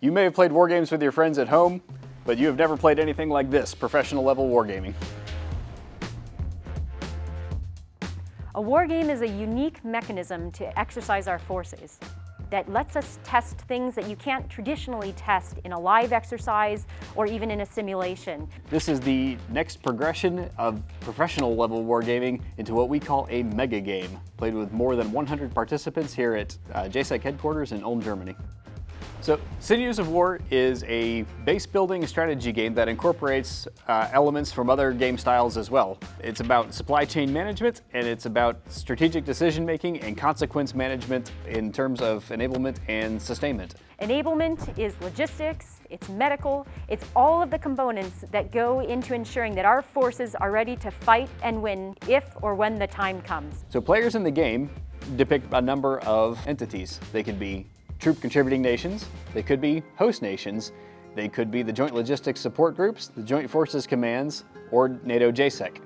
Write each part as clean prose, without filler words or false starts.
You may have played war games with your friends at home, but you have never played anything like this, professional level wargaming. A war game is a unique mechanism to exercise our forces that lets us test things that you can't traditionally test in a live exercise or even in a simulation. This is the next progression of professional level wargaming into what we call a mega game, played with more than 100 participants here at JSEC headquarters in Ulm, Germany. So, Sinews of War is a base-building strategy game that incorporates elements from other game styles as well. It's about supply chain management, and it's about strategic decision-making and consequence management in terms of enablement and sustainment. Enablement is logistics, it's medical, it's all of the components that go into ensuring that our forces are ready to fight and win if or when the time comes. So players in the game depict a number of entities. They could be troop contributing nations, they could be host nations, they could be the Joint Logistics Support Groups, the Joint Forces Commands, or NATO JSEC.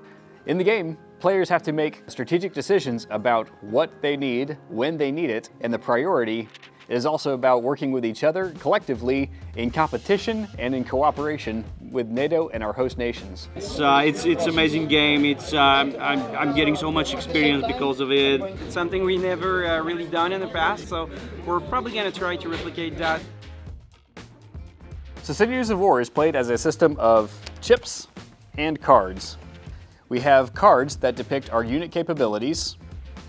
In the game, players have to make strategic decisions about what they need, when they need it, and the priority is also about working with each other collectively in competition and in cooperation with NATO and our host nations. It's an amazing game. I'm getting so much experience because of it. It's something we never really done in the past, so we're probably going to try to replicate that. So Sinews of War is played as a system of chips and cards. We have cards that depict our unit capabilities,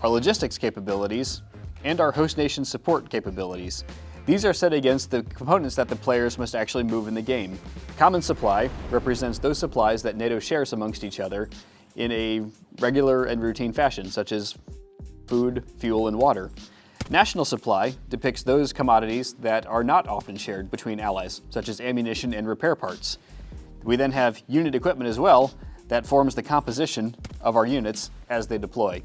our logistics capabilities, and our host nation support capabilities. These are set against the components that the players must actually move in the game. Common supply represents those supplies that NATO shares amongst each other in a regular and routine fashion, such as food, fuel, and water. National supply depicts those commodities that are not often shared between allies, such as ammunition and repair parts. We then have unit equipment as well that forms the composition of our units as they deploy.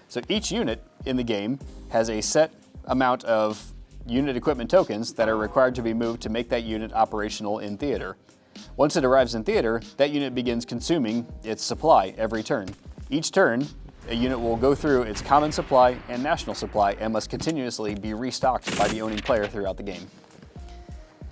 So each unit in the game has a set amount of unit equipment tokens that are required to be moved to make that unit operational in theater. Once it arrives in theater, that unit begins consuming its supply every turn. Each turn, a unit will go through its common supply and national supply and must continuously be restocked by the owning player throughout the game.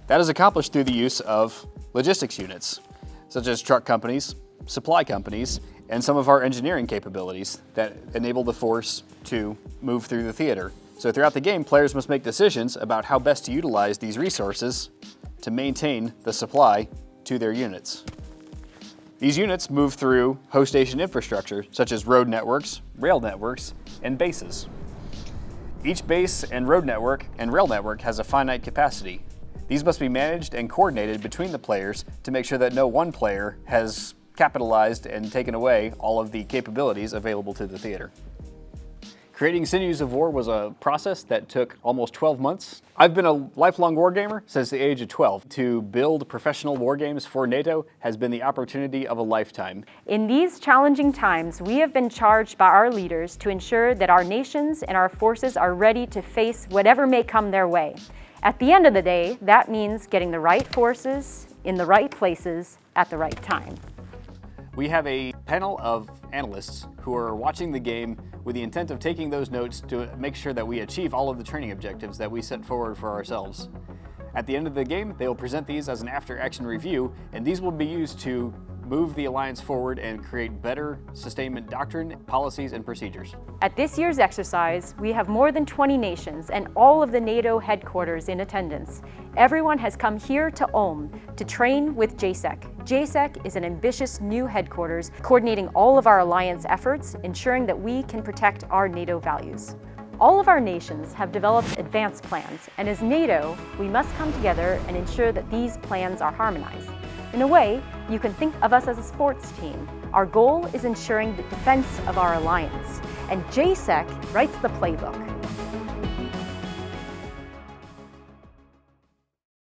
That is accomplished through the use of logistics units, such as truck companies, supply companies, and some of our engineering capabilities that enable the force to move through the theater. So throughout the game, players must make decisions about how best to utilize these resources to maintain the supply to their units. These units move through host station infrastructure, such as road networks, rail networks, and bases. Each base and road network and rail network has a finite capacity. These must be managed and coordinated between the players to make sure that no one player has capitalized and taken away all of the capabilities available to the theater. Creating Sinews of War was a process that took almost 12 months. I've been a lifelong wargamer since the age of 12. To build professional war games for NATO has been the opportunity of a lifetime. In these challenging times, we have been charged by our leaders to ensure that our nations and our forces are ready to face whatever may come their way. At the end of the day, that means getting the right forces in the right places at the right time. We have a panel of analysts who are watching the game with the intent of taking those notes to make sure that we achieve all of the training objectives that we set forward for ourselves. At the end of the game, they will present these as an after-action review, and these will be used to move the Alliance forward and create better sustainment doctrine, policies, and procedures. At this year's exercise, we have more than 20 nations and all of the NATO headquarters in attendance. Everyone has come here to Ulm to train with JSEC. JSEC is an ambitious new headquarters coordinating all of our Alliance efforts, ensuring that we can protect our NATO values. All of our nations have developed advanced plans, and as NATO, we must come together and ensure that these plans are harmonized. In a way, you can think of us as a sports team. Our goal is ensuring the defense of our alliance, and JSEC writes the playbook.